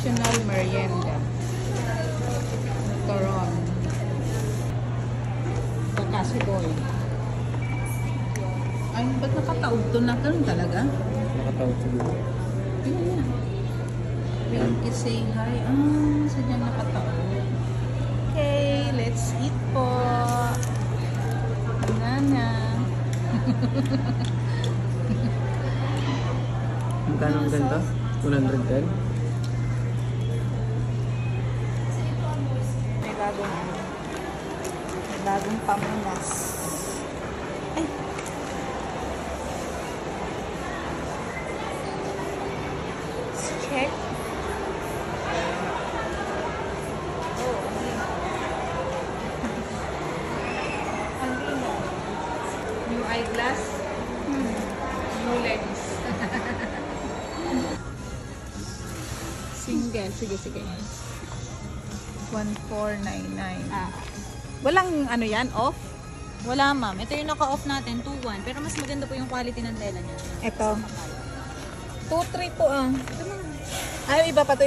Traditional merienda. Turon. Kakasiboy. Ay, ba't nakataob to na? Ganun talaga? Nakataob siguro. Yun yan. Winky say hi. Ah, sadya nakataob. Okay, let's eat po. Banana. Magkano ang ganito? 110? May bagong pamunas. Ay. Let's check. Oh, ang lino. New eyeglass. New lens. Single. Sige. 1499. Ah, Walang ano yan, off? wala ma'am. Ito yung naka-off natin, 2-1. Pero mas maganda po yung quality ng tela niya. Ito. 2-3 po ah. Ay, iba pa to?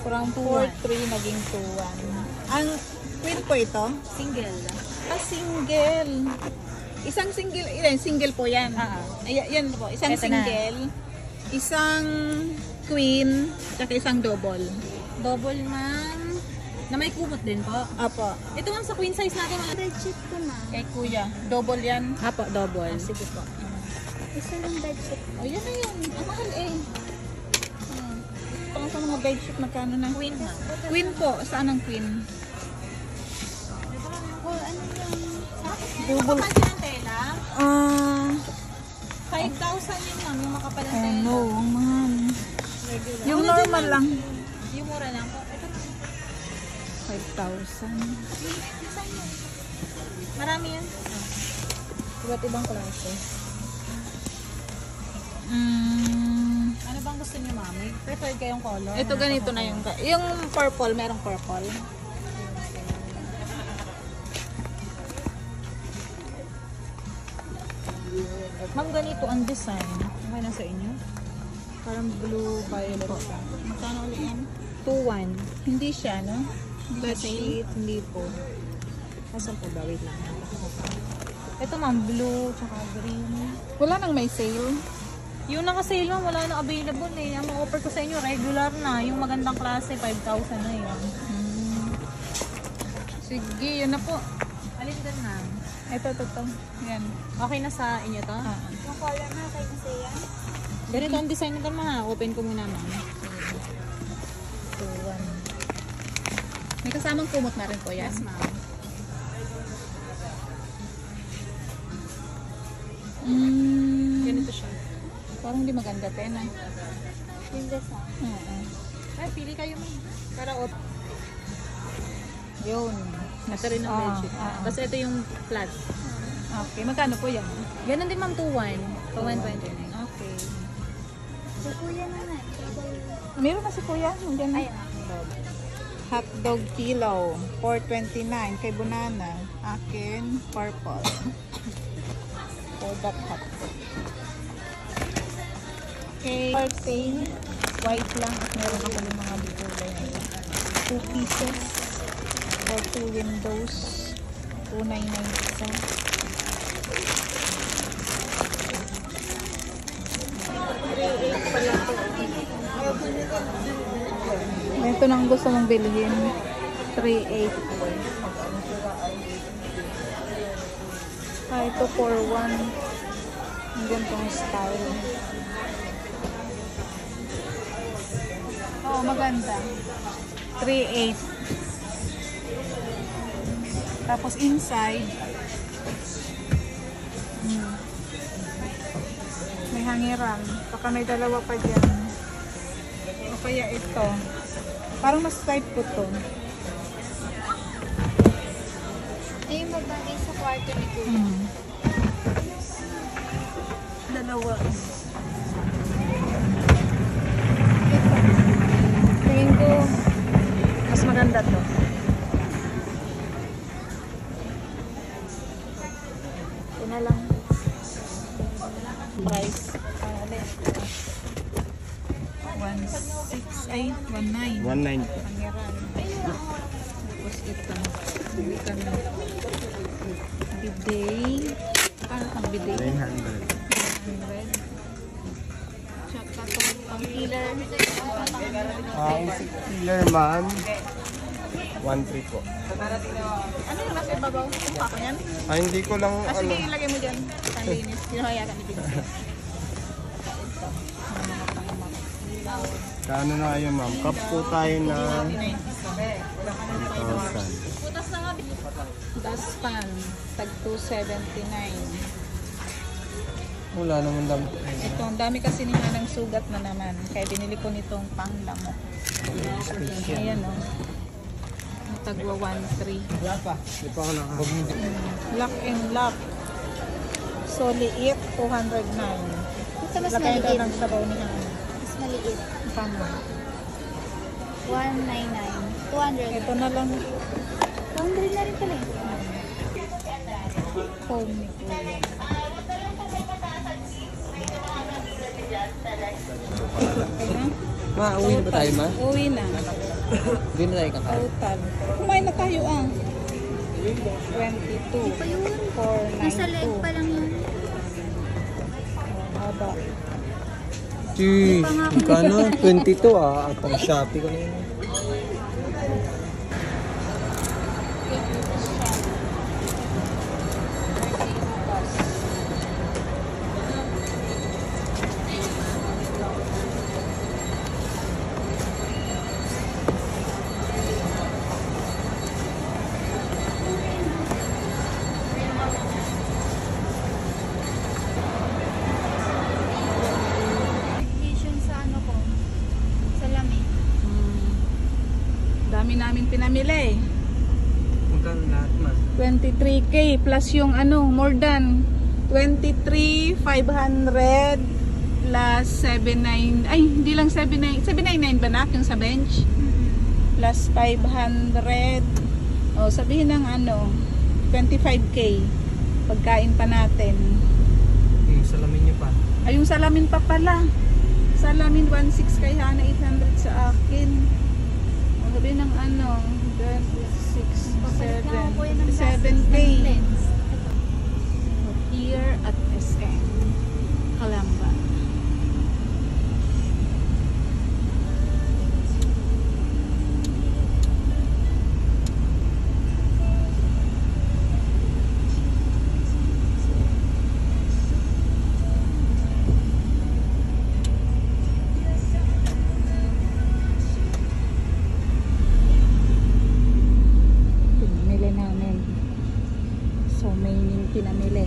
From 4-3 naging 2-1. Ang queen po ito? Single. Ah, single. Isang single, single po yan. Yan po, isang Ito na. single. Isang queen, at isang double. Double ma'am. Na may kumot din po. Apo. Ito ma'am sa queen size natin. Bedsheet ko na. Kay kuya. Double yan. Apo, double. Sige po. Isa lang bedsheet. O, yan na yun. Ang mahal eh. Pang sa mga bedsheet, magkano na? Queen ma'am. Queen po. Saan ang queen? Oh, ano yung... Double. Kapal ng tela. 5,000 yun ma'am, yung makapal ng Oh tela. no, ang mahal. Regular. Yung Ano normal din, lang. ma'am? Yung mura lang po. Ito ma'am. 5,000. Marami yan. Iba't ibang klase. Ano bang gusto niyo ma'am? May preferred kayong color? Ito ganito na yung purple, merong purple. Ma'am, ganito ang design. Okay na sa inyo? Parang blue violet. Magkano ulit yan? 2-1. Hindi siya, no? Bedsheet. Hindi po. Asan po ba? Wait lang. Ito ma'am, blue, tsaka green. Wala nang may sale. Yung naka-sale ma'am, wala na available eh. Ang ma-offer ko sa inyo, regular na. Yung magandang klase, 5,000 na yun. Sige, yun na po. Alin din ma'am? Ito. Yan. Okay na sa inyo to? Yung color na kay kasi yan. Ganito ang design nito ma'am. Open ko muna ma'am. 2-1. May kasamang kumot na rin po yan. Yes ma'am. Ganito siya. Parang di maganda din ah. Yung design. Ay, pili kayo ma'am. Para Yun. ito rin ang bedsheet. Tapos ito yung flat. Okay, magkano po yan? Ganun din ma'am, 2-1. 2-1.29. Okay. So, kuya naman. Meron kasi kuya. Nandiyan na. Ayan. Hotdog pillow. 429 kay Bunana. Akin, purple. For that hotdog. Okay. Curtain. White lang at meron ako ng mga kulay. 2 pieces. For 2 windows. 299 isa. Ito nang gusto mong bilhin. 3.8. Ito 4.1. Ang gantong style. Oh, maganda. 3.8. Tapos inside, may hangiran. Baka may dalawa pa dyan. O kaya ito. Parang mas tight po to. Ay, yung magbagay sa kwarto ni kuya. Dalawa. Ito. Tingin ko mas maganda to. Ito na lang. Price. ay 1.9. 1.9 po. Pangeran. Tapos ito. Hindi ka na. Bidet. Paano kang bidet? 900. 100. Tsaka ito ang killer. Ang killer ma'am, 1.3 po. Ano yung nasa ibabaw? Ang pako niyan? Hindi ko lang Ah, sige, ano. ilagay mo dyan. Panlinis. Pinahayagan ni Bidet. Kano na kayo ma'am? Cup po tayo na 1,000. Daspan. Tag 279. Wala naman dami. Ito, ang dami kasi ni Manang sugat na naman. Kaya binili ko nitong panglamok. Ayan o. Ang tagwa 1.3. Hindi pa ako nakakabili. Lock and lock. So, liit, 209. Ito mas Lagay daw maliit. ng sabaw ni Hana. Mas maliit. Paano? 199. 200. Ito na lang. 200 na rin pala eh. Home ni Kuya. Okay na? Ma, uwi na ba tayo, ma? Uwi na. Uwi na tayo kakain. Total. Kumain na tayo ang 22. Pa yun. 492. Nasa leg pa lang yun. Haba. Gee, magkano? 22 ah. At ang Shopee ko na yun. Vision sa ano ko. Sa lamig. Dami namin pinamili. Magkano lahat, ma? 23k plus yung ano, more than 23,500 plus 79. Ay, hindi lang 79. 799 ba na yung sa bench? Plus 500. O, sabihin ng ano, 25k. Pagkain pa natin. Yung salamin niyo pa. Ay, yung salamin pa pala. Salamin 1.6 kay Hana, 800 sa akin. O, sabihin ng ano, 6, Papalit na ako po yan ng 7k. lens. Here at SM Kalamba. Pinamili namin. So, may pinamili.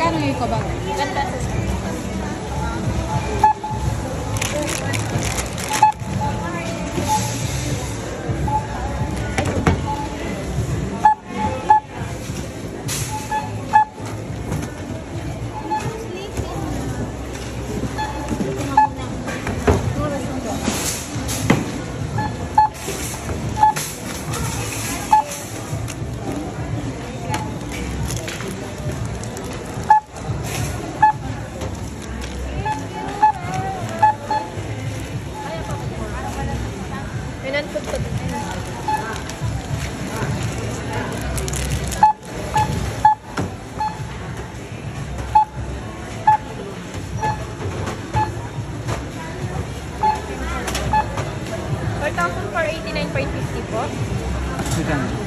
Magkano ngayon ko ba? 10 pesos. Ilan food to? $4,489.50 po. Magkano?